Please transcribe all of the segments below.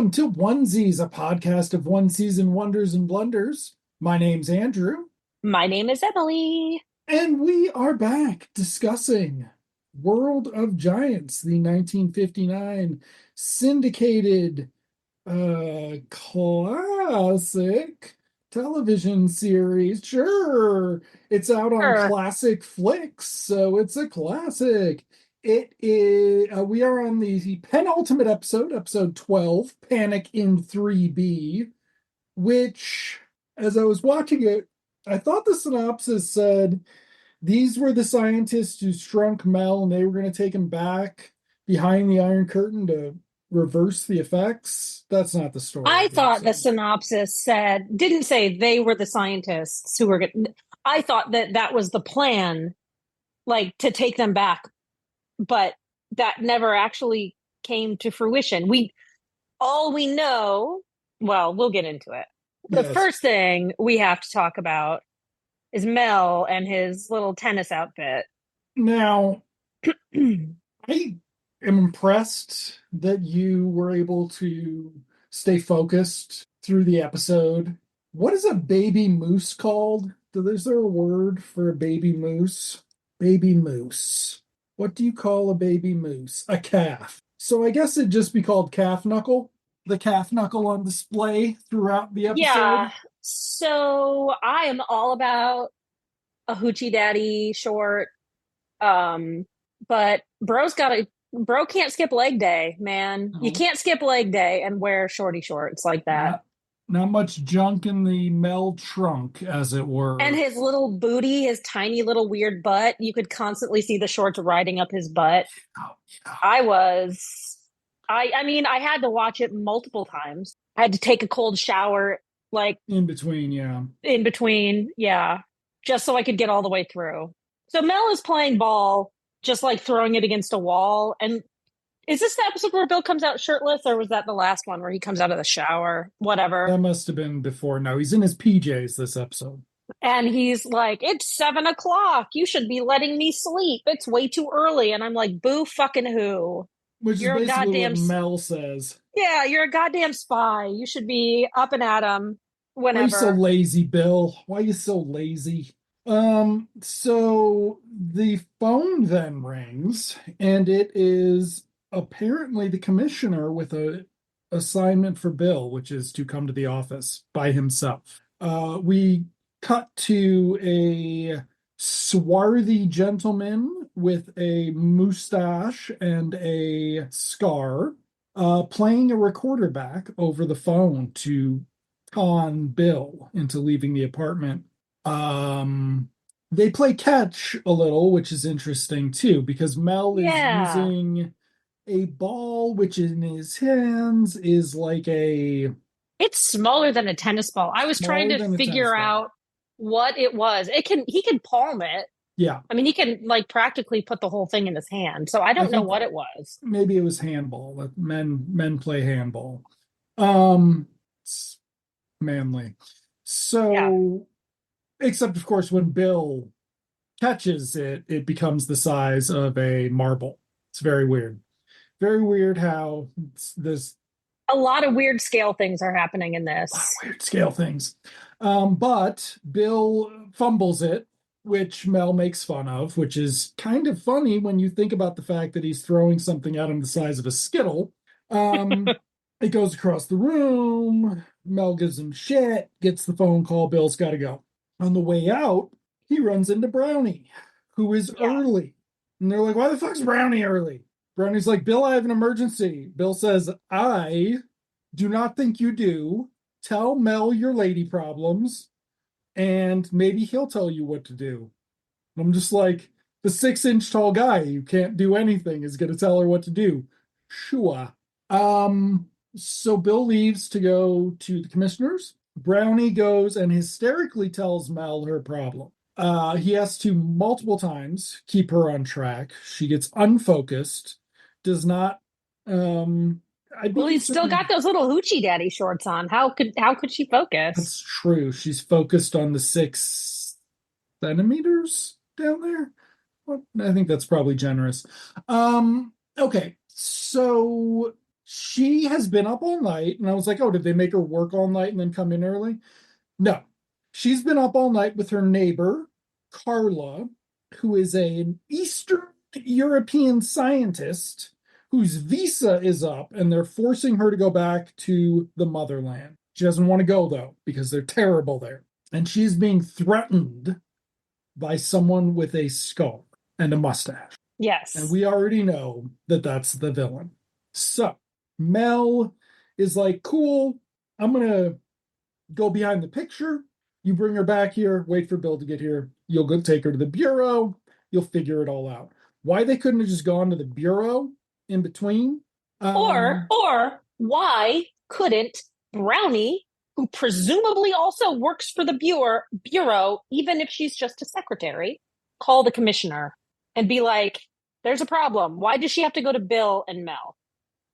Welcome to Onesies, a podcast of one season wonders and blunders. My name's Andrew, My name is Emily. and we are back discussing World of Giants, the 1959 syndicated classic television series. Sure, it's out on Sure. Classic Flicks, so it's a classic. It is. We are on the penultimate episode, episode 12, Panic in 3B, which, as I was watching it, I thought the synopsis said these were the scientists who shrunk Mel and they were going to take him back behind the Iron Curtain to reverse the effects. That's not the story I of the thought the episode. synopsis didn't say they were the scientists who were going I thought that that was the plan, like to take them back, but that never actually came to fruition. All we know, well, we'll get into it. The Yes. first thing we have to talk about is Mel and his little tennis outfit. Now, I am impressed that you were able to stay focused through the episode. What is a baby moose called? Is there a word for a baby moose? Baby moose. What do you call a baby moose? A calf. So I guess it'd just be called calf knuckle. The calf knuckle on display throughout the episode. Yeah. So I am all about a hoochie daddy short. But bro can't skip leg day, man. You No, can't skip leg day and wear shorty shorts like that. not not much junk in the Mel trunk, as it And were. his little booty, his tiny little weird butt, you could constantly see the shorts riding up his butt. Oh, yeah. I was I mean, I had to watch it multiple times. I had to take a cold shower like In between, yeah. in between, yeah, just so I could get all the way through. So Mel is playing ball, just like throwing it against a wall. And is this the episode where Bill comes out shirtless, or was that the last one where he comes out of the shower? That Whatever. must have been before. No, he's in his PJs this episode, And he's like, "It's 7 o'clock. You should be letting me sleep. It's way too early." And I'm like, "Boo fucking who? which is You're a basically what goddamn Mel says. yeah, you're a goddamn spy. You should be up and at 'em Why are you so whenever." lazy, Bill? Why are you so lazy? So the phone then rings, and it is apparently the commissioner with a assignment for Bill, which is to come to the office by himself. We cut to a swarthy gentleman with a mustache and a scar, playing a recorder back over the phone to con Bill into leaving the apartment. Um, they play catch a little, which is interesting too, because Mel is Yeah. using a ball, which in his hands is like a It's smaller than a tennis ball. I was trying smaller to than a tennis figure ball. out what it was. He can palm it. Yeah, I mean, he can like practically put the whole thing in his hand. So I I don't know think what it was. maybe it was handball. That men play handball. It's manly. Yeah. So, except of course, when Bill catches it, it becomes the size of a marble. It's very weird. Very weird how there's A lot of weird scale things are happening in a lot of this. weird scale things. But Bill fumbles it, which Mel makes fun of, which is kind of funny when you think about the fact that he's throwing something at him the size of a Skittle. Um, it goes across the room. Mel gives him shit, gets the phone call. Bill's got to go. On the way out, he runs into Brownie, who is Yeah. early. And they're like, why the fuck's Brownie early? Brownie's like, Bill, I have an emergency. Bill says, I do not think you do. Tell Mel your lady problems, and maybe he'll tell you what to do. I'm just like, the 6 inch tall guy who can't do anything is going to tell her what to do. Sure. So Bill leaves to go to the commissioners. Brownie goes and hysterically tells Mel her problem. He has to multiple times keep her on track. She gets unfocused, does not. I'd be Well, he's still got concerned. those little hoochie daddy shorts on. How could she focus? That's true. She's focused on the 6 centimeters down there. Well, I think that's probably generous. Okay, so She has been up all night, and I was like, oh, did they make her work all night and then come in early? No. She's been up all night with her neighbor, Carla, who is an Eastern European scientist whose visa is up, and they're forcing her to go back to the motherland. She doesn't want to go, though, because they're terrible there. And she's being threatened by someone with a skull and a mustache. And Yes. we already know that that's the villain. So Mel is like, cool, I'm going to go behind the picture. You bring her back here, wait for Bill to get here. You'll go take her to the bureau. You'll figure it all out. Why they couldn't have just gone to the bureau in between? Or why couldn't Brownie, who presumably also works for the bureau, even if she's just a secretary, call the commissioner and be like, there's a problem. Why does she have to go to Bill and Mel?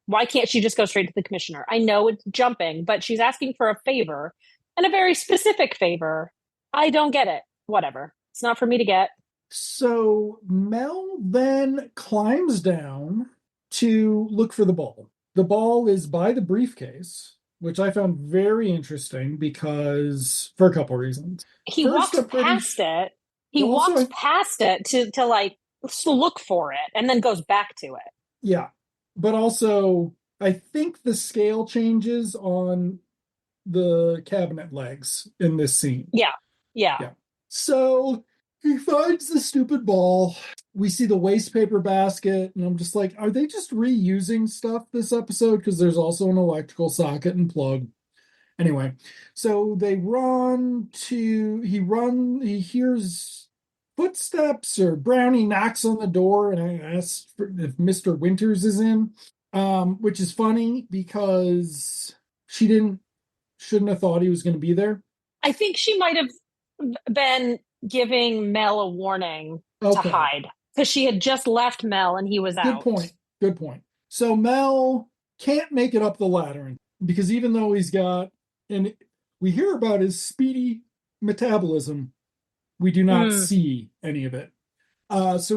Why can't she just go straight to the commissioner? I know it's jumping, but she's asking for a favor and a very specific favor. I don't get it. Whatever. It's not for me to get. So Mel then climbs down to look for the ball. The ball is by the briefcase, which I found very interesting because for a couple reasons. He First, walks past it. He walks past it to like look for it and then goes back to it. Yeah. But also, I think the scale changes on the cabinet legs in this scene. Yeah. So he finds the stupid ball. We see the waste paper basket, and I'm just like, are they just reusing stuff this episode? Because there's also an electrical socket and plug. Anyway, so they he hears footsteps, or Brownie knocks on the door and asks if Mr. Winters is in, which is funny because shouldn't have thought he was going to be there. I think she might have been giving Mel a warning to hide because she had just left Mel and he was out. Good point. So Mel can't make it up the ladder because even though and we hear about his speedy metabolism, we do not see any of it. But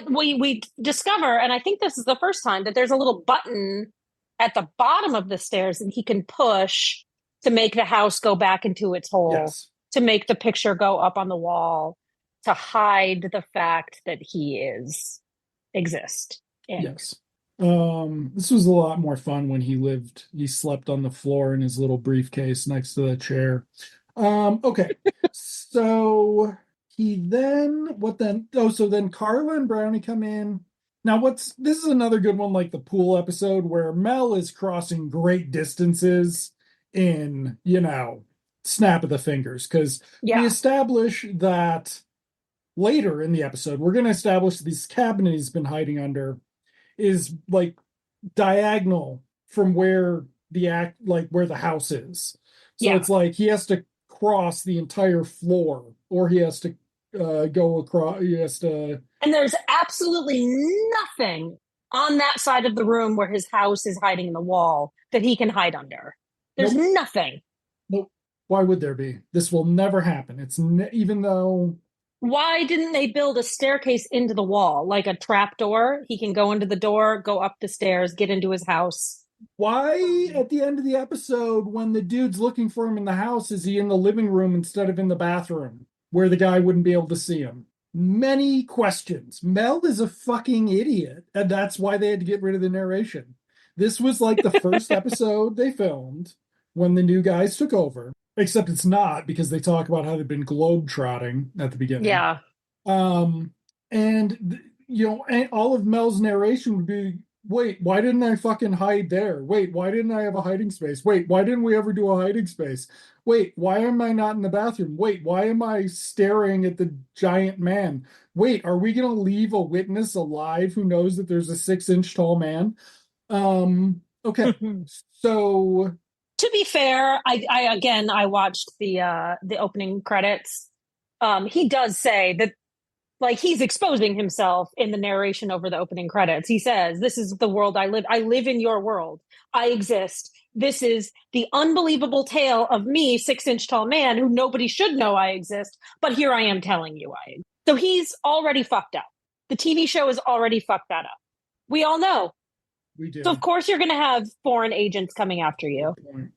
we discover, and I think this is the first time, that there's a little button at the bottom of the stairs that he can push to make the house go back into its hole, to make the picture go up on the wall, to hide the fact that he exists. Yes. This was a lot more fun when he slept on the floor in his little briefcase next to the chair. Okay. So then Carla and Brownie come in. Now this is another good one, like the pool episode where Mel is crossing great distances in, snap of the fingers. Because we establish that later in the episode, we're going to establish this cabinet he's been hiding under is like diagonal from where where the house is. So it's like he has to cross the entire floor, or he has to go across. And there's absolutely nothing on that side of the room where his house is hiding in the wall that he can hide under. There's nothing. Nope. Why would there be? This will never happen. Even though. Why didn't they build a staircase into the wall, like a trap door? He can go into the door, go up the stairs, get into his house. Why, at the end of the episode, when the dude's looking for him in the house, is he in the living room instead of in the bathroom, where the guy wouldn't be able to see him? Many questions. Mel is a fucking idiot, and that's why they had to get rid of the narration. This was like the first episode they filmed when the new guys took over. Except it's not, because they talk about how they've been globe-trotting at the beginning. Yeah. And all of Mel's narration would be, wait, why didn't I fucking hide there? Wait, why didn't I have a hiding space? Wait, why didn't we ever do a hiding space? Wait, why am I not in the bathroom? Wait, why am I staring at the giant man? Wait, are we going to leave a witness alive who knows that there's a 6-inch tall man? Okay. So... To be fair, I watched the opening credits. He does say that, like, he's exposing himself in the narration over the opening credits. He says, "This is the world I live. I live in your world. I exist. This is the unbelievable tale of me, 6-inch tall man, who nobody should know I exist. But here I am telling you I exist." So he's already fucked up. The TV show has already fucked that up. We all know. We So of do. course you're going to have foreign agents coming after you. Good point.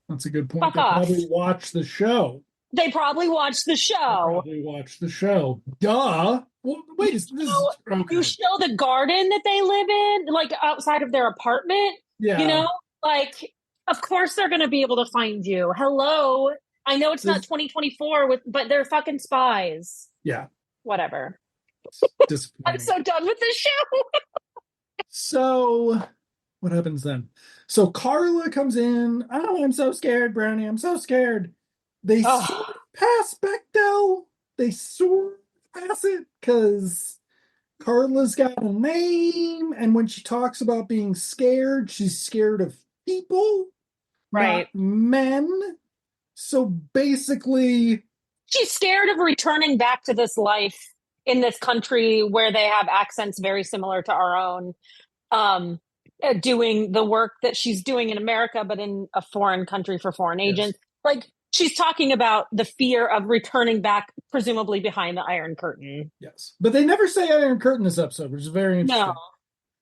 That's a good point. Fuck They off. probably watch the show. They probably watched the They show. probably watch the show. Duh. Well, wait, this is So you okay. show the garden that they live in, like outside of their apartment, you Yeah. know, like of course they're going to be able to find you. Hello. I know it's not This 2024 but they're fucking spies. yeah, Whatever. I'm disappointing. so done with this show. So what happens then? So Carla comes in. Oh, I'm so scared, Brownie. I'm so scared. They sort Oh, of pass Bechdel. They sort of pass it because Carla's got a name, and when she talks about being scared, she's scared of people, not right. men. So basically, She's scared of returning back to this life in this country where they have accents very similar to our own. um, Doing the work that she's doing in America, but in a foreign country for foreign yes, agents. Like she's talking about the fear of returning back, presumably behind the Iron Curtain. yes. But they never say Iron Curtain this episode, which is very No, interesting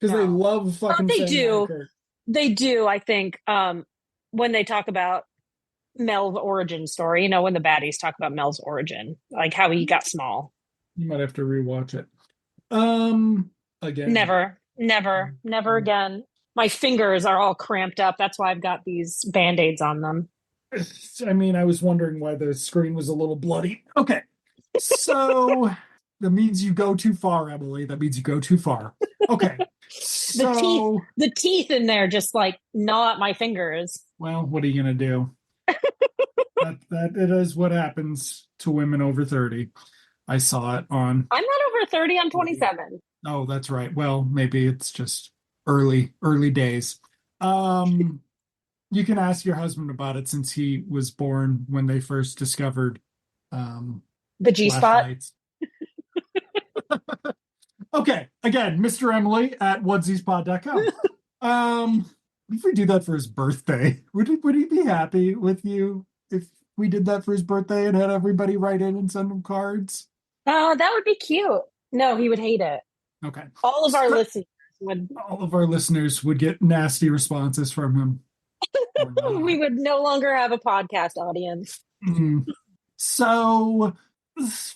because they no. love Oh, fucking they saying Iron do. Curtain. They do, I think, when they talk about Mel's origin story, when the baddies talk about Mel's origin, like how he got small. You might have to rewatch it. Um, again. Never, never, never Um, again. My fingers are all cramped up. That's why I've got these band-aids on them. I mean, I was wondering why the screen was a little bloody. Okay, so that means you go too far, Emily. That means you go too far. Okay, the teeth so the teeth in there just like gnaw at my fingers. well, what are you gonna do? That it is what happens to women over 30. I saw it on. I'm not over 30, I'm 27. Oh, that's right. Well, maybe it's just early days. Um, you can ask your husband about it since he was born when they first discovered um The G spot. flashlights. Okay, again, Mr. Emily at whatsthespod.com. If we do that for his birthday, would he be happy with you if we did that for his birthday and had everybody write in and send him cards? Oh, that would be cute. No, he would hate it. Okay. All of our So listeners would. all of our listeners would get nasty responses from him or We not. would no longer have a podcast audience. Mhm. So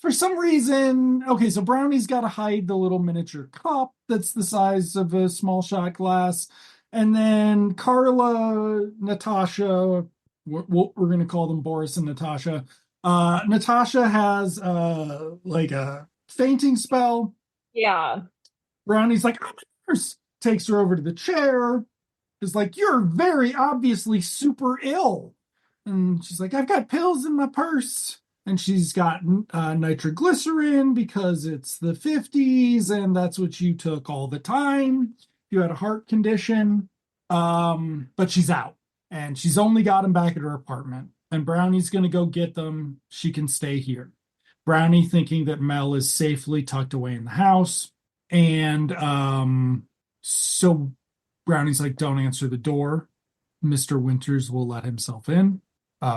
for some reason, okay, so Brownie's got to hide the little miniature cup that's the size of a small shot glass. And then Carla, Natasha, we're going to call them Boris and Natasha. Natasha has like a fainting spell. Yeah. Brownie's like, oh, my nurse takes her over to the chair. Is like, you're very obviously super ill. And she's like, I've got pills in my purse. And she's got nitroglycerin because it's the 50s and that's what you took all the time. You had a heart condition. But she's out and she's only got him back at her apartment. And Brownie's going to go get them. She can stay here. Brownie thinking that Mel is safely tucked away in the house. And so Brownie's like, don't answer the door. Mr. Winters will let himself in.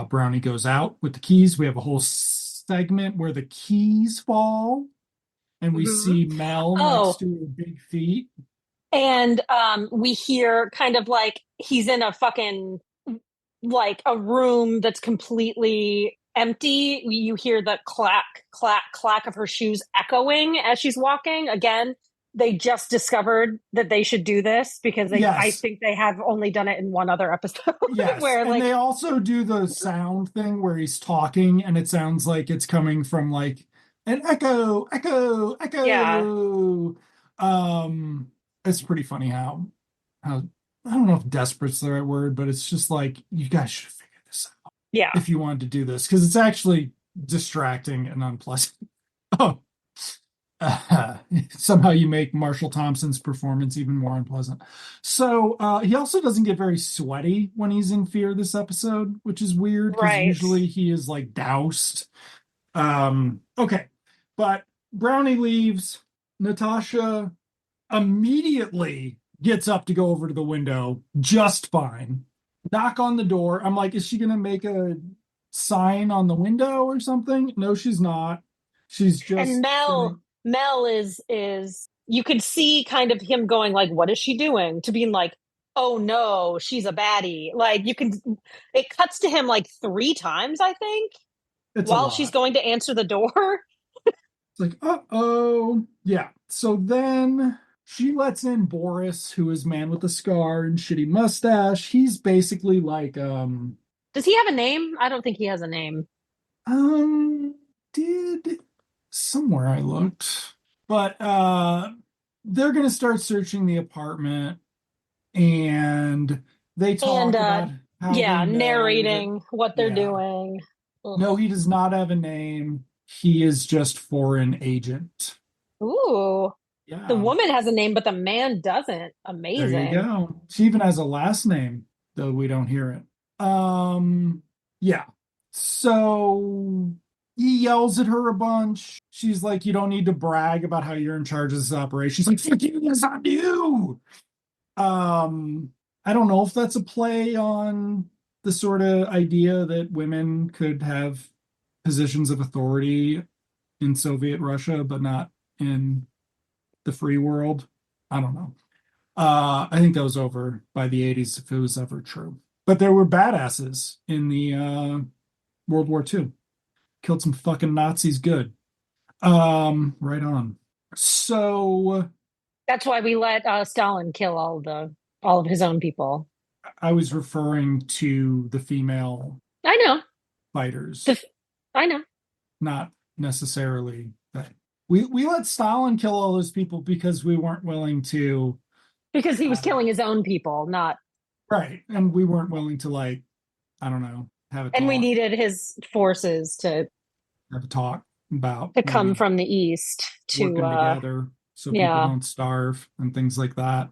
Brownie goes out with the keys. We have a whole segment where the keys fall, and we Mhm. see Mel next Oh, to her big feet. and we hear kind of like he's in a fucking like a room that's completely empty. You hear the clack, clack, clack of her shoes echoing as she's walking. Again, they just discovered that they should do this because I Yes, think they have only done it in one other episode yes. where And like, they also do the sound thing where he's talking, and it sounds like it's coming from like an echo, echo, yeah, echo. Um, it's pretty funny how I don't know if desperate's the right word, but it's just like you guys should have figured this out yeah, if you wanted to do this because it's actually distracting and unpleasant. Oh, somehow you make Marshall Thompson's performance even more unpleasant. So he also doesn't get very sweaty when he's in fear this episode, which is weird because right. usually he is like doused. Okay, but Brownie leaves. Natasha immediately gets up to go over to the window just fine. Knock on the door. I'm like, is she going to make a sign on the window or something? No, she's not. She's And just gonna. Mel is you could see kind of him going like, what is she doing? To being like, oh no, she's a baddie. Like you can, it cuts to him like 3 times, I think, It's a while she's lot. going to answer the door. It's like, uh-oh. Yeah. So then she lets in Boris, who is man with a scar and shitty mustache. He's basically like, Does he have a name? I don't think he has a name. um, did somewhere I looked, but they're gonna start searching the apartment and they And talk about how they yeah, know that, narrating what they're yeah, doing. no, Ugh. he does not have a name. He is just foreign agent. Ooh, the Yeah. woman has a name, but the man doesn't. There you Amazing. go. She even has a last name, though we don't hear it. Yeah. So he yells at her a bunch. She's like, "You don't need to brag about how you're in charge of this operation." She's like, "Fuck you, yes, I do." Um, I don't know if that's a play on the sort of idea that women could have positions of authority in Soviet Russia, but not in the free world. I don't know. I think that was over by the 80s, if it was ever true. But there were badasses in the World War II. Killed some fucking Nazis good. Right on. So That's why we let Stalin kill all of his own people. I was referring to the female I know. fighters, The, I know. not necessarily that. We let Stalin kill all those people because we weren't willing to, Because he was uh, killing his own people, not, right, and we weren't willing to like, I don't know, have a and we talk, needed his forces have a talk about to come maybe from the east to working together so people yeah. don't starve and things like that.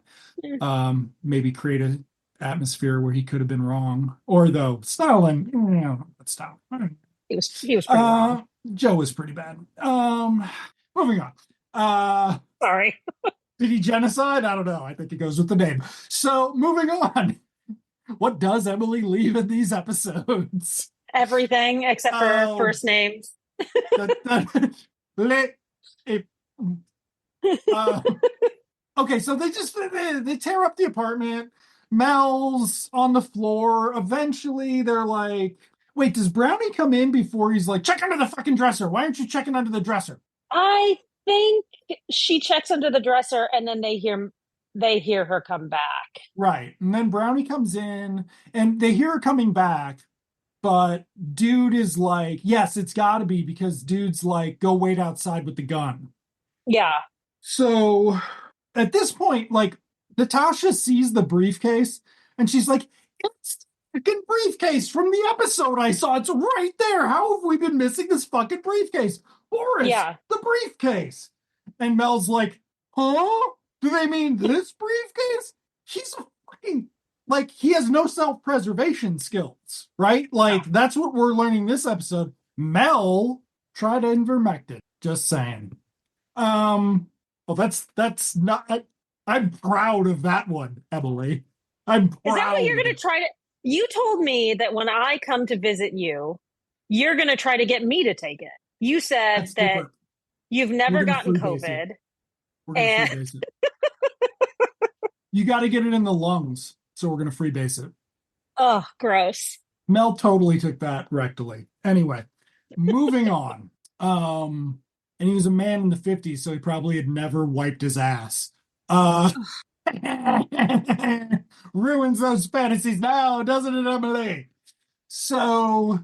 Maybe create a atmosphere where he could have been wrong. Or though Stalin, but Stalin. He was pretty Uh, wrong. Joe was pretty bad. Moving on. Sorry. Did he genocide? I don't know. I think it goes with the name. So moving on. What does Emily leave in these episodes? Everything except for Oh, first names. let it. Uh, okay, so they tear up the apartment. Mel's on the floor. Eventually, they're like, "Wait, does Brownie come in before he's like, check under the fucking dresser? Why aren't you checking under the dresser?" I think she checks under the dresser and then they hear her come back. Right, and then Brownie comes in, and they hear her coming back, but dude is like, "Yes, it's got to be because dude's like, go wait outside with the gun." Yeah. So at this point, like Natasha sees the briefcase and she's like, it's the fucking briefcase from the episode I saw. It's right there. How have we been missing this fucking briefcase? Boris, Yeah. the briefcase. And Mel's like, huh? Do they mean this briefcase? He's a fucking like he has no self-preservation skills, right? No. Like that's what we're learning this episode. Mel tried ivermectin. Just saying. Um, well, that's not. I'm proud of that one, Emily. I'm Is that what you're proud. going to try to? You told me that when I come to visit you, you're going to try to get me to take it. You said That's that different. you've We're never gonna gotten freebase it. COVID. We're gonna And freebase it. You got to get it in the lungs, so we're gonna freebase it. oh, gross. Mel totally took that rectally. Anyway, moving on. And he was a man in the 50s, so he probably had never wiped his ass. Uh, ruins those fantasies now, doesn't it, Emily? So,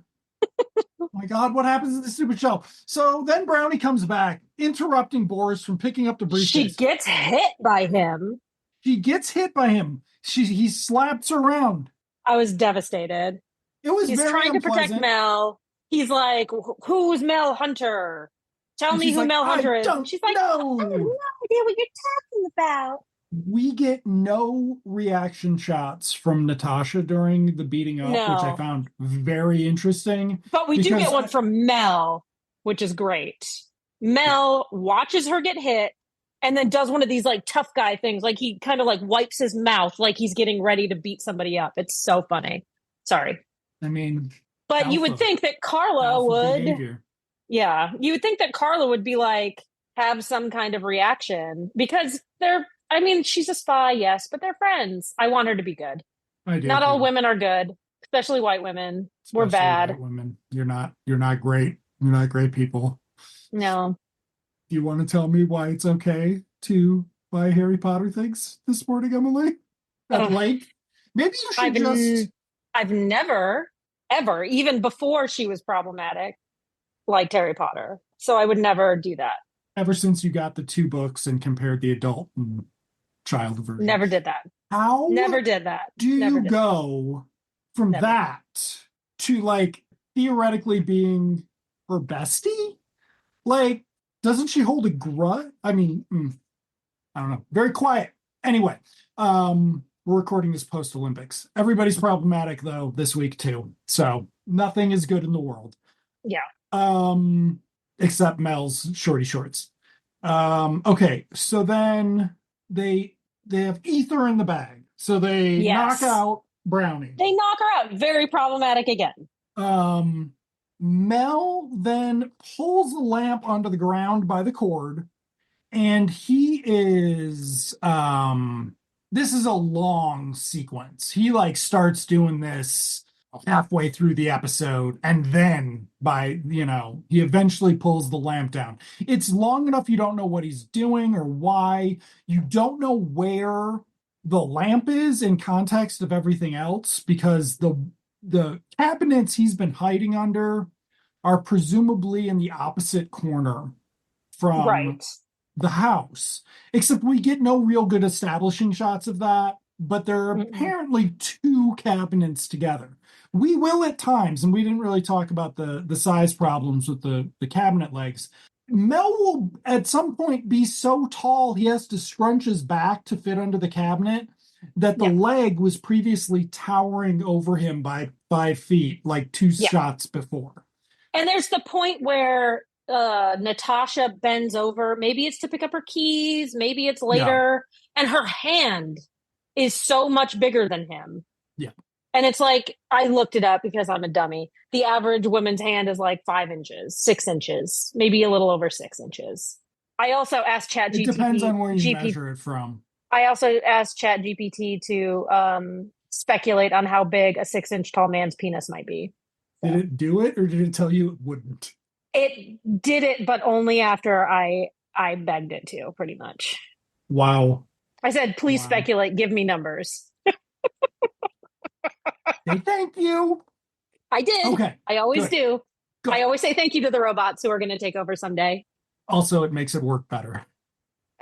oh my God, what happens in the stupid show? So then Brownie comes back, interrupting Boris from picking up the She briefcase. gets hit by him. She gets hit by him. He slaps around. I was devastated. It was He's very trying to protect unpleasant. Mel. He's like, who's Mel Hunter? Tell And me she's who like, Mel I Hunter is. And don't she's like, I have know. no idea what you're talking about. We get no reaction shots from Natasha during the beating up, which I No. found very interesting But we do because get one from Mel, which is great. yeah, Mel watches her get hit and then does one of these like tough guy things. Like he kind of like wipes his mouth like he's getting ready to beat somebody up. It's so funny. Sorry. I mean, But you would alpha, think that Carla alpha would, behavior. yeah, you would think that Carla would be like, have some kind of reaction because I mean, she's a spy, yes, but they're friends. I want her to be good. I do Not all too. women are good, especially white women. We're Especially bad. white women. You're not great. You're not great people. No. Do you want to tell me why it's okay to buy Harry Potter things this morning, Emily? At Ugh. Lake? Maybe you should I've just n- I've never ever, even before she was problematic, liked Harry Potter. So I would never do that. ever since you got the two books and compared the adult and child version. Never did that. How Never did that. do Never you did that. go from Never. that to like theoretically being her bestie? Like, doesn't she hold a grudge? I mean, I don't know. Very quiet. Anyway, we're recording this post Olympics. Everybody's problematic though this week too. So nothing is good in the world. Yeah. Um, except Mel's shorty shorts. Okay, so then they have ether in the bag. So they knock Yes. out Brownie. They knock her out. Very problematic again. Um, Mel then pulls the lamp onto the ground by the cord, and he is this is a long sequence. He like starts doing this halfway through the episode, and then he eventually pulls the lamp down. It's long enough you don't know what he's doing or why. You don't know where the lamp is in context of everything else, because the cabinets he's been hiding under are presumably in the opposite corner from Right. the house, except we get no real good establishing shots of that. But there are Mm-mm. apparently two cabinets together. We will at times, and we didn't really talk about the size problems with the cabinet legs. Mel will at some point be so tall he has to scrunch his back to fit under the cabinet, that the Yeah. leg was previously towering over him by 5 feet, like two Yeah. shots before. And there's the point where Natasha bends over. Maybe it's to pick up her keys. Maybe it's Yeah, later. And her hand is so much bigger than him. yeah. And it's like, I looked it up because I'm a dummy. The average woman's hand is like 5 inches, 6 inches, maybe a little over 6 inches. I also asked Chat It depends GTP, on where you GP, measure it from. I also asked Chat GPT to speculate on how big a 6 inch tall man's penis might be. Did So it do it, or did it tell you it wouldn't? it did it, but only after I begged it to, pretty much. Wow. I said, please Wow. speculate, give me numbers. Say thank you. I did. Okay, I always good, do. good. I always say thank you to the robots who are going to take over someday. Also, it makes it work better.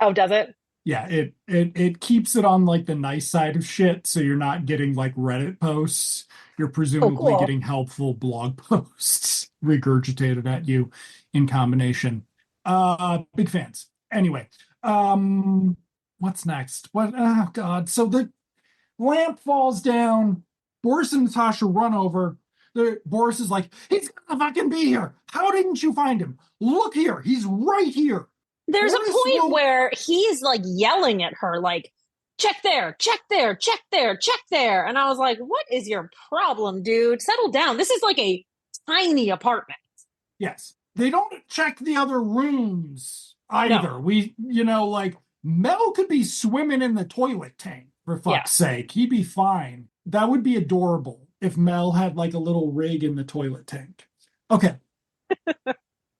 Oh, does it? Yeah, it keeps it on like the nice side of shit, so you're not getting like Reddit posts. You're Oh, presumably cool. getting helpful blog posts regurgitated at you in combination. Big fans. Anyway, what's next? What, oh God. So the lamp falls down. Boris and Natasha run over. Boris is like, he's gonna fucking be here. How didn't you find him? Look here. He's right here. There's a Boris point will. where he's like yelling at her, like, check there, check there, check there, check there. And I was like, what is your problem, dude? Settle down. This is like a tiny apartment. Yes. They don't check the other rooms No. either. Like Mel could be swimming in the toilet tank, for Yeah. fuck's sake. He'd be fine. That would be adorable if Mel had like a little rig in the toilet tank. Okay.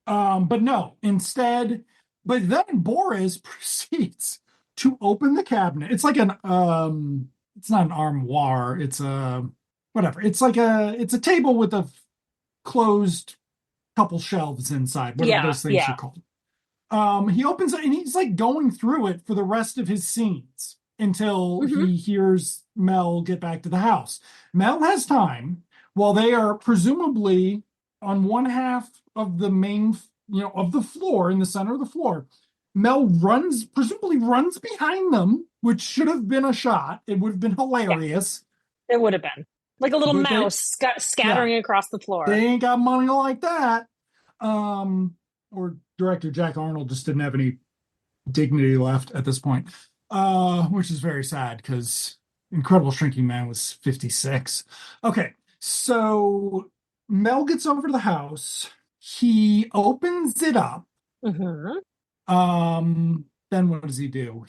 But no, instead, but then Boris proceeds to open the cabinet. It's like it's not an armoire, it's a whatever. It's a table with a closed couple shelves inside, whatever Yeah. those things Yeah. are called. He opens it and he's like going through it for the rest of his scenes until Mm-hmm. he hears Mel get back to the house. Mel has time while they are presumably on one half of the main, of the floor, in the center of the floor. Mel presumably runs behind them, which should have been a shot. It would have been Yeah. hilarious. It would have been like a little But mouse yeah, scattering across the they floor. ain't got money like that. Or director Jack Arnold just didn't have any dignity left at this point, which is very sad because Incredible Shrinking Man was 56. Okay, so Mel gets over to the house. He opens it up. Mm-hmm. Then what does he do?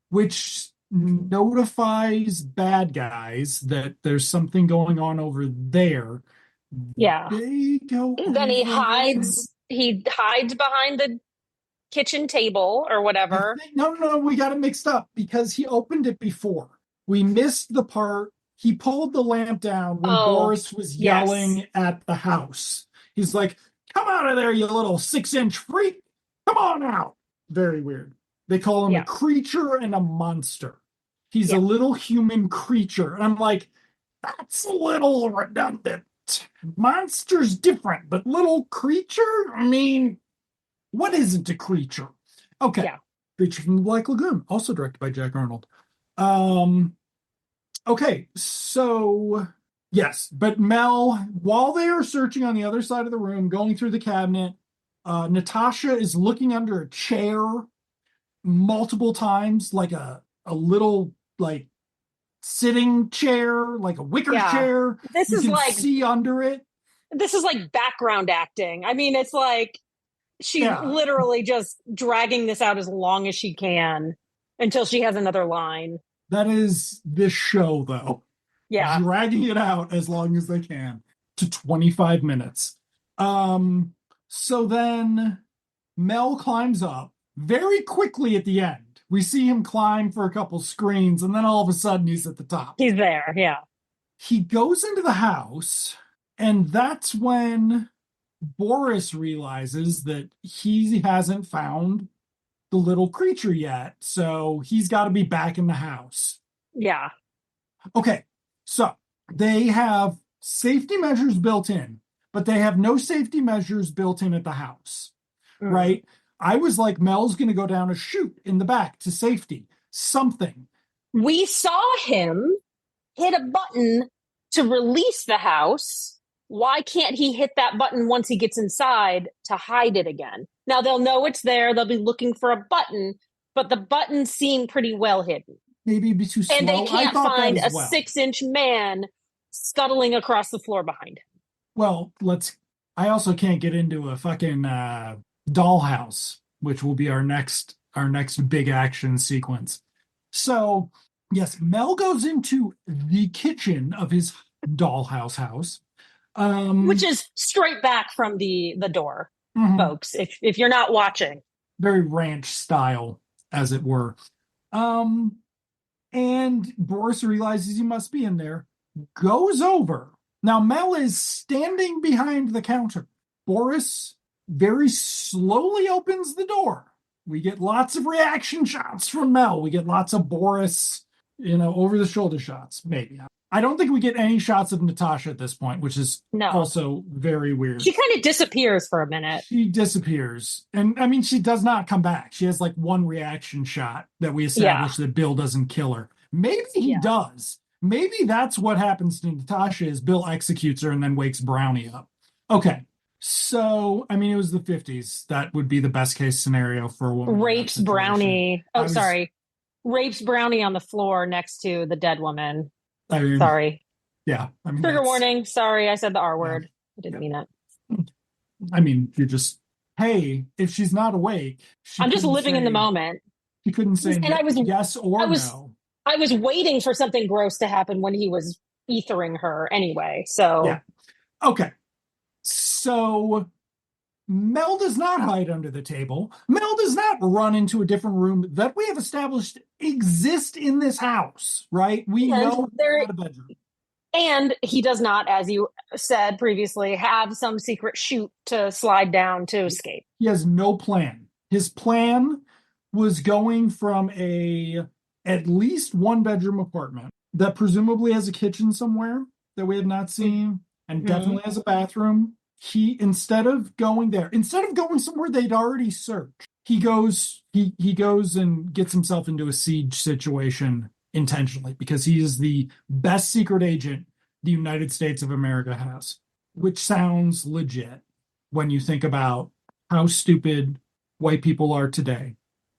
Which notifies bad guys that there's something going on over there. Yeah. They go Then over. he hides behind the kitchen table or I whatever. think no, we got it mixed up because he opened it before. We missed the part. He pulled the lamp down when Oh, Boris was yes. yelling at the house. He's like, "Come out of there, you little 6-inch freak! Come on out!" Very weird. They call him a Yeah. creature and a monster. He's a Yeah. little human creature. And I'm like, that's a little redundant. Monster's different, but little creature? I mean, what isn't a creature? Okay. Yeah. Creature from the Black Lagoon, also directed by Jack Arnold. Um, okay, so yes, but Mel, while they are searching on the other side of the room, going through the cabinet, Natasha is looking under a chair multiple times, like a little like sitting chair, like a wicker Yeah. chair. This You is can like see under it. this is like background acting. I mean, it's like she's Yeah, literally just dragging this out as long as she can until she has another line. that is this show, though. Yeah. Dragging it out as long as they can to 25 minutes. Um, so then Mel climbs up very quickly at the end. We see him climb for a couple screens, and then all of a sudden he's at the top. He's there. Yeah. He goes into the house, and that's when Boris realizes that he hasn't found the little creature yet, so he's got to be back in the house. Yeah. Okay, so they have safety measures built in, but they have no safety measures built in at the house, Mm. right? I was like, Mel's going to go down a chute in the back to safety, something. We saw him hit a button to release the house. Why can't he hit that button once he gets inside to hide it again? Now they'll know it's there. They'll be looking for a button, but the buttons seem pretty well hidden. Maybe it'd be too And they slow. I can't thought that find as a well. 6-inch man scuttling across the floor behind him. Well, I also can't get into a fucking dollhouse, which will be our next big action sequence. So, yes, Mel goes into the kitchen of his dollhouse house. Which Um, is straight back from the door, mhm, folks. If you're not watching, very ranch style, as it were. Um, and Boris realizes he must be in there, goes over. Now, Mel is standing behind the counter. Boris very slowly opens the door. We get lots of reaction shots from Mel. We get lots of Boris, over the shoulder shots, maybe. I don't think we get any shots of Natasha at this point, which is no, also very weird. she kind of disappears for a minute. She disappears. And I mean, she does not come back. She has like one reaction shot that we Yeah, establish that Bill doesn't kill her. Maybe he yeah. does. Maybe that's what happens to Natasha is Bill executes her and then wakes Brownie up. Okay. So, I mean, it was the 50s. That would be the best case scenario for a woman in that Rapes situation. Brownie. I Oh, was, sorry. Rapes Brownie on the floor next to the dead woman. I mean, Sorry. yeah, I mean, Trigger that's, warning. Sorry, I said the R yeah, word. I didn't yeah. mean it. I mean, you're just, hey, if she's not awake, I'm just living in the moment. she couldn't say And yes I or was no. I was waiting for something gross to happen when he was ethering her anyway. Yeah. So Okay. So Mel does not hide under the table. Mel does not run into a different room that we have established exist in this house, right? We and know it's there not a bedroom. and he does not, as you said previously, have some secret chute to slide down to escape. He has no plan. His plan was going from a at least one bedroom apartment that presumably has a kitchen somewhere that we have not seen and Mm-hmm. definitely has a bathroom. He instead of going somewhere they'd already searched, he goes and gets himself into a siege situation intentionally because he is the best secret agent the United States of America has, which sounds legit when you think about how stupid white people are today,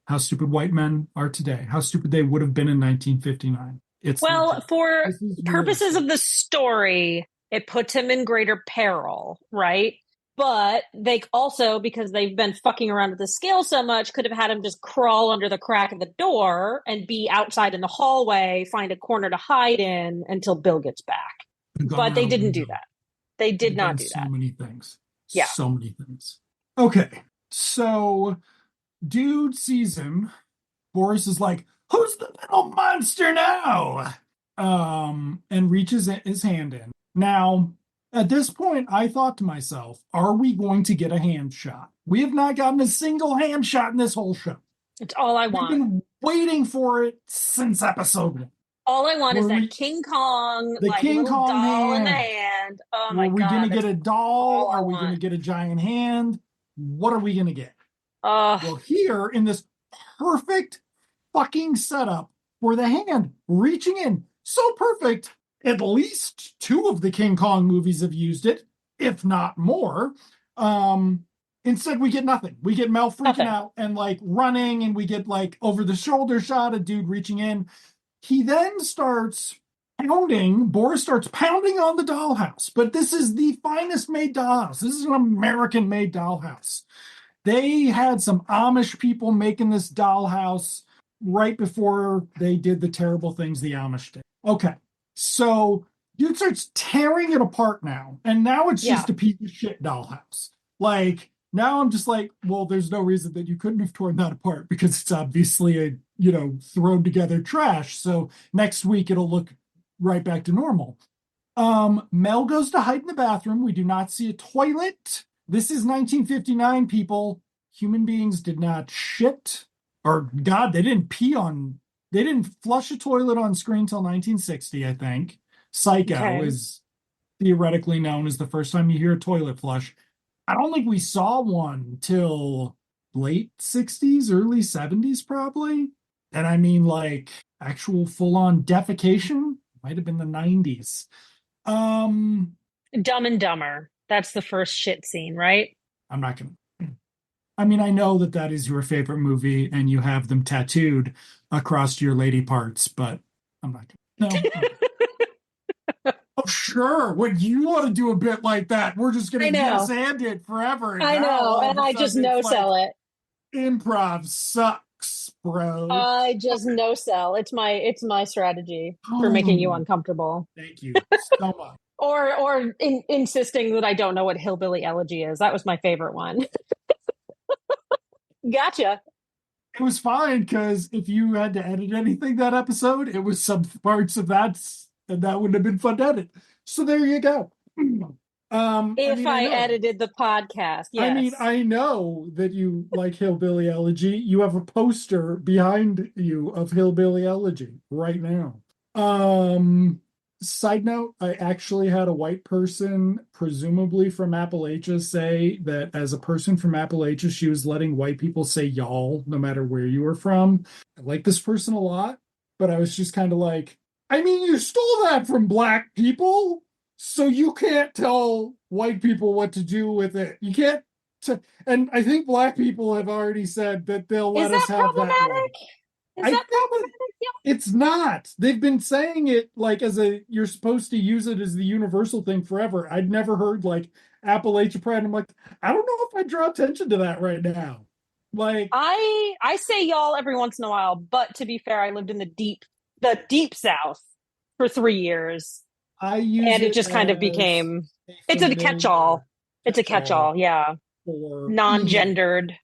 how stupid white men are today, how stupid they would have been in 1959. It's Well, legit. for This is purposes realistic. of the story, it puts him in greater peril, right? But they also, because they've been fucking around with the scale so much, could have had him just crawl under the crack of the door and be outside in the hallway, find a corner to hide in until Bill gets back. Could have gone But they out a didn't do window. that. They Could did have not done do so that. many things. Yeah. So many things. Okay. So dude sees him. Boris is like, "Who's the little monster now?" And reaches his hand in. Now, at this point, I thought to myself, are we going to get a hand shot? We have not gotten a single hand shot in this whole show. It's all I We've want. been waiting for it since episode 1. All I want is Were that we King Kong, the like King little Kong doll in the hand? hand. Oh Were my we going God. to get That's a doll? all I Are we going to want. get a giant hand? What are we going to get? Oh, Well, here in this perfect fucking setup for the hand reaching in, so perfect. At least 2 of the King Kong movies have used it, if not more. Instead, we get nothing. We get Mel freaking nothing. out and like running, and we get like over the shoulder shot, a dude reaching in. He then starts pounding. Boris starts pounding on the dollhouse, but this is the finest made dollhouse. This is an American made dollhouse. They had some Amish people making this dollhouse right before they did the terrible things the Amish did. Okay, so dude starts tearing it apart now, and now it's Yeah. just a piece of shit dollhouse. Like, now I'm just like, well, there's no reason that you couldn't have torn that apart because it's obviously a, thrown together trash. So next week it'll look right back to normal. Mel goes to hide in the bathroom. We do not see a toilet. This is 1959, people. Human beings did not shit. Or, God, they didn't flush a toilet on screen until 1960, I think. Psycho Okay. is theoretically known as the first time you hear a toilet flush. I don't think we saw one till late 60s, early 70s, probably. And I mean, like, actual full-on defecation might have been the 90s. Dumb and Dumber. That's the first shit scene, right? I'm not gonna. I mean, I know that that is your favorite movie, and you have them tattooed across your lady parts, but I'm not gonna. No. Okay. Oh, sure. When you want to do a bit like that, we're just gonna I yes know. and it forever. And I now know. all of And a I just sudden no it's like sell it. improv sucks, bro. I just no sell. It's my strategy for making you Oh, uncomfortable. thank you so much. Or insisting that I don't know what hillbilly elegy is. That was my favorite one. Gotcha. It was fine because if you had to edit anything that episode, it was some parts of that, and that would have been fun to edit. So there you go. I If mean, I I know. edited the podcast, I mean, yes. I know that you like Hillbilly Elegy. You have a poster behind you of Hillbilly Elegy right now. Um, Side note, I actually had a white person, presumably from Appalachia, say that as a person from Appalachia, she was letting white people say y'all no matter where you were from. I like this person a lot, but I was just kind of like, I mean, you stole that from black people. So you can't tell white people what to do with it. You can't. And I think black people have already said that they'll Is let us that have that one. problematic? Is I that think that problematic? it's not. They've been saying it like as a you're supposed to use it as the universal thing forever. I'd never heard like Appalachia Pride. I'm like, I don't know if I draw attention to that right now. Like, I say y'all every once in a while, but to be fair, I lived in the deep South for 3 years, I use and it it just kind of as became a it's a familiar catch-all. It's a catch-all catch-all, yeah. for email. Non-gendered.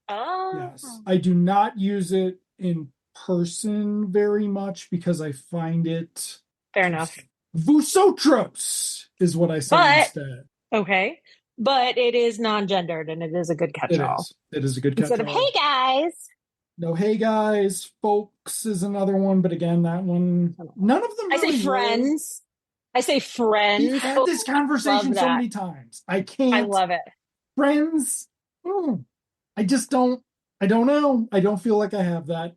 Oh, Yes. I do not use it in person very much because I find it fair too enough. stiff. Vusotros is what I say But instead. okay. But it is non-gendered and it is a good It catch-all. is. It is a good Instead of catch-all. hey guys. No, hey guys, folks is another one, but again, that one, none of them I say really roll. friends. I say We've friends. had Oh, this love conversation so that. many times. I I can't. love it. Friends, I just don't. I don't know. I don't feel like I have that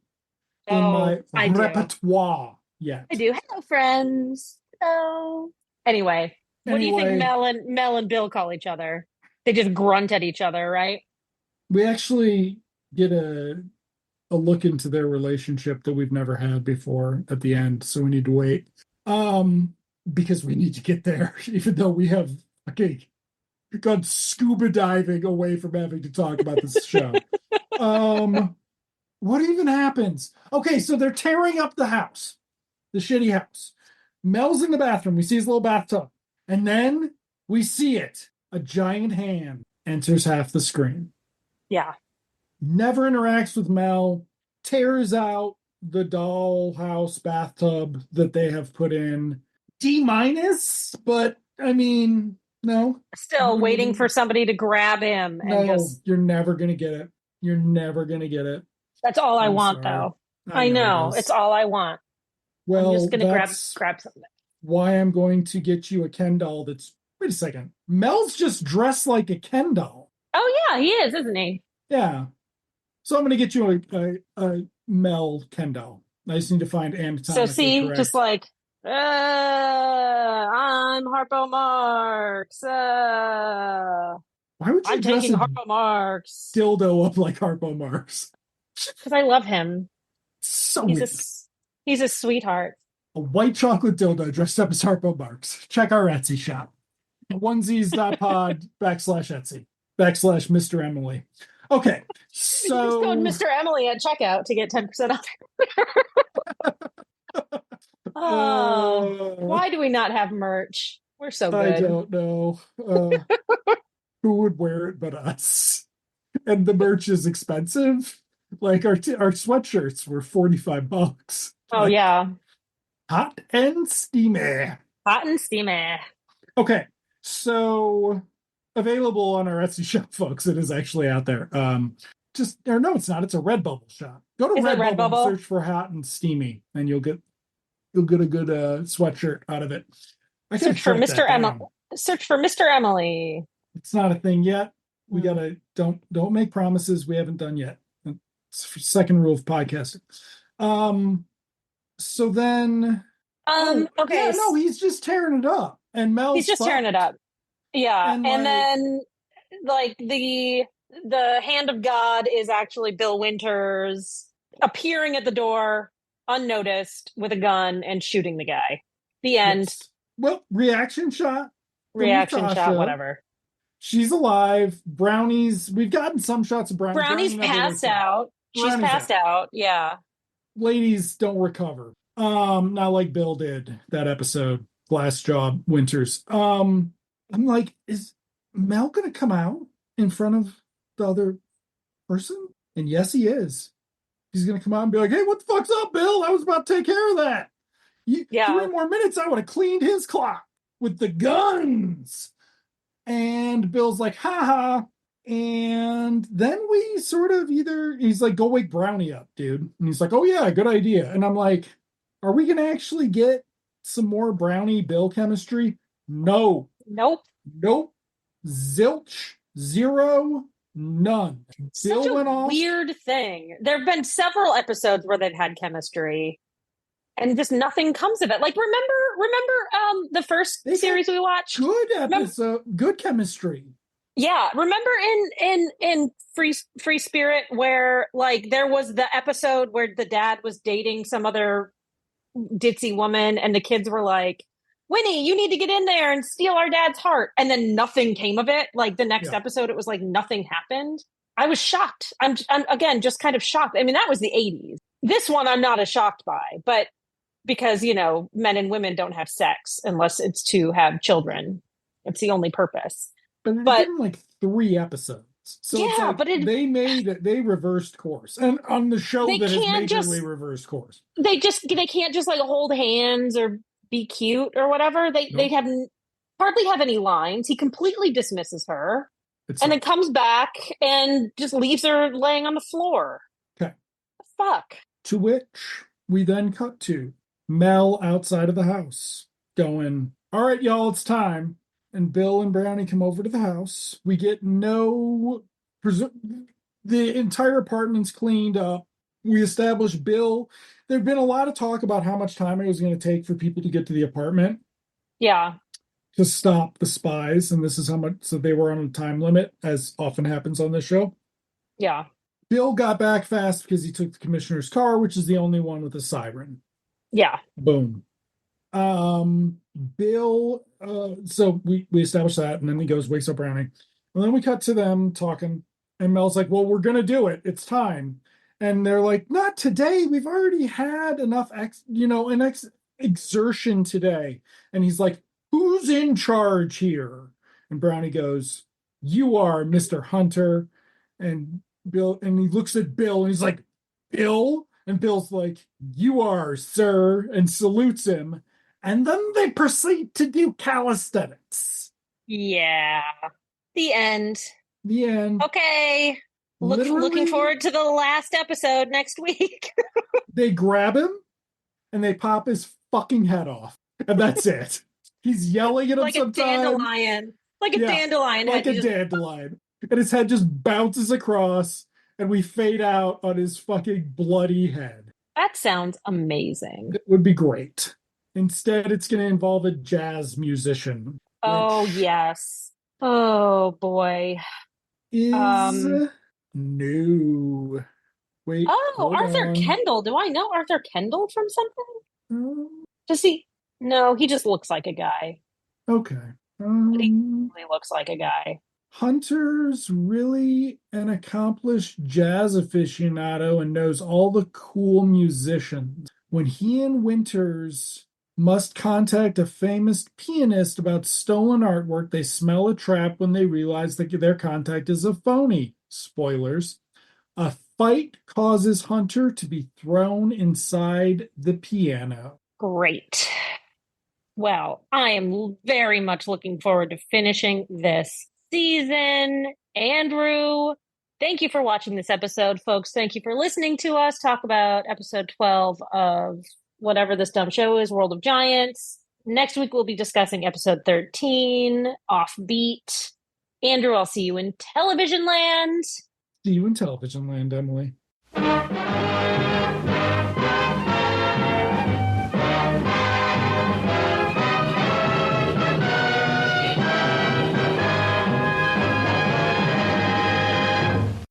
in Oh, my I do. repertoire I yet. do. Hello, friends. Hello. Anyway, what do you think Anyway, Mel and Bill call each other? They just grunt at each other, right? we actually get a look into their relationship that we've never had before at the end, so we need to wait. Um, because we need to get there, even though we have okay gone scuba diving away from having to talk about this show. What even happens? Okay, so they're tearing up the house, the shitty house. Mel's in the bathroom. We see his little bathtub. And then we see it. A giant hand enters half the screen. Yeah. Never interacts with Mel, tears out the dollhouse bathtub that they have put in. D minus, but I mean, no. Still waiting for somebody to grab him and No, just. you're never going to get it. You're never going to get it. That's all I I'm want, sorry. though. I I know it know it's is. all I want. I'm just Well, gonna that's grab something. why I'm going to get you a Ken doll that's. Wait a second. Mel's just dressed like a Ken doll. Oh yeah, he is, isn't he? Yeah. So I'm going to get you a Mel Ken doll. I just need to find So anatomically see, just correct. like, I'm Harpo Marx. Why would you I'm dress taking a Harpo Marx dildo up like Harpo Marx? because I love him. So He's a weird. he's a sweetheart. A white chocolate dildo dressed up as Harpo Marx. Check our Etsy shop. Onesies.pod /Etsy /Mr. Emily. Okay, Use code so Mr. Emily at checkout to get 10% off. Oh, uh, why do we not have merch? We're so I good. don't know who would wear it but us. And the merch is expensive. Like our sweatshirts were $45. Oh Like yeah, hot and steamy. hot and steamy. Okay, so available on our Etsy shop, folks. It is actually out there. Just or no, it's not. It's a Redbubble shop. Go to Is it Redbubble and Redbubble? search for hot and steamy, and you'll get a good sweatshirt out of it. I gotta Search for track Mr. that Emily. down. Search for Mr. Emily. It's not a thing yet. We Hmm. gotta don't make promises we haven't done yet. It's the second rule of podcasting. Um, so then, oh Okay. yeah, no, he's just tearing it up, and He's Mel's just tearing it fucked, up. Yeah. and And like, then like the hand of God is actually Bill Winters appearing at the door unnoticed with a gun and shooting the guy. The end. yes. Well, reaction shot from Reaction shot, Natasha. whatever. She's alive. Brownie's. We've gotten some shots of Brownie. Brownie's Brownie never passed wakes up. out. She's Brownie's passed out. out. Yeah. Ladies don't recover. Not like Bill did that episode. Glass Job Winters. I'm like, is Mel gonna come out in front of the other person? And yes, he is. He's gonna come out and be like, "Hey, what the fuck's up, Bill? I was about to take care of that. 3 Yeah. more minutes, I would have cleaned his clock with the guns." And Bill's like, "Ha ha." And then we sort of he's like, "Go wake Brownie up, dude." And he's like, "Oh yeah, good idea." And I'm like, "Are we gonna actually get some more Brownie Bill chemistry?" No, Nope. nope, zilch, zero, none. Such Bill a went off. weird thing. There have been several episodes where they've had chemistry and just nothing comes of it. Like remember the first They've had series we watched? good Remember, episode, good chemistry. yeah, remember in Free Spirit where like there was the episode where the dad was dating some other ditzy woman and the kids were like, Winnie, you need to get in there and steal our dad's heart. And then nothing came of it. Like the next Yeah, episode, it was like nothing happened. I was shocked. I'm again just kind of shocked. I mean, that was the 80s. This one I'm not as shocked by, but because, men and women don't have sex unless it's to have children. It's the only purpose. but it had But been like 3 episodes. So it's yeah, like but they reversed course, and on the show they that has can't majorly just reversed course. they can't just like hold hands or be cute or whatever. They Nope, have hardly have any lines. He completely dismisses her it's and then not comes back and just leaves her laying on the floor. okay. Fuck. To which we then cut to Mel outside of the house, going, "All right, y'all, it's time." And Bill and Brownie come over to the house. We get no. The entire apartment's cleaned up. We establish Bill. There'd been a lot of talk about how much time it was going to take for people to get to the apartment Yeah. to stop the spies, and this is how much. So they were on a time limit, as often happens on this show. Yeah. Bill got back fast because he took the commissioner's car, which is the only one with a siren. Yeah. Boom. Bill, so we established that, and then he goes, wakes up Brownie. And then we cut to them talking, and Mel's like, well, we're gonna do it. It's time. And they're like, not today. We've already had enough exertion today. And he's like, who's in charge here? And Brownie goes, you are, Mr. Hunter. And he looks at Bill and he's like, Bill? And Bill's like, you are, sir, and salutes him. And then they proceed to do calisthenics. Yeah. The end. The end. Okay. Looking Literally, forward to the last episode next week. they grab him and they pop his fucking head off. And that's it. He's yelling at him Like a sometimes. dandelion. Like a Yeah, dandelion like head. a dandelion. And his head just bounces across, and we fade out on his fucking bloody head. That sounds amazing. It would be great. Instead, it's going to involve a jazz musician, Oh, which yes. Oh, boy. is Um, new. Wait, oh, hold Arthur on. Kendall. Do I know Arthur Kendall from something? Um, Does he? No, he just looks like a guy. okay. He really looks like a guy. Hunter's really an accomplished jazz aficionado and knows all the cool musicians. When he and Winters must contact a famous pianist about stolen artwork, they smell a trap when they realize that their contact is a phony. Spoilers. A fight causes Hunter to be thrown inside the piano. Great. Well, I am very much looking forward to finishing this season. Andrew, thank you for watching this episode, folks. Thank you for listening to us talk about episode 12 of whatever this dumb show is, World of Giants. Next week, we'll be discussing episode 13, Offbeat. Andrew, I'll see you in television land. See you in television land, Emily.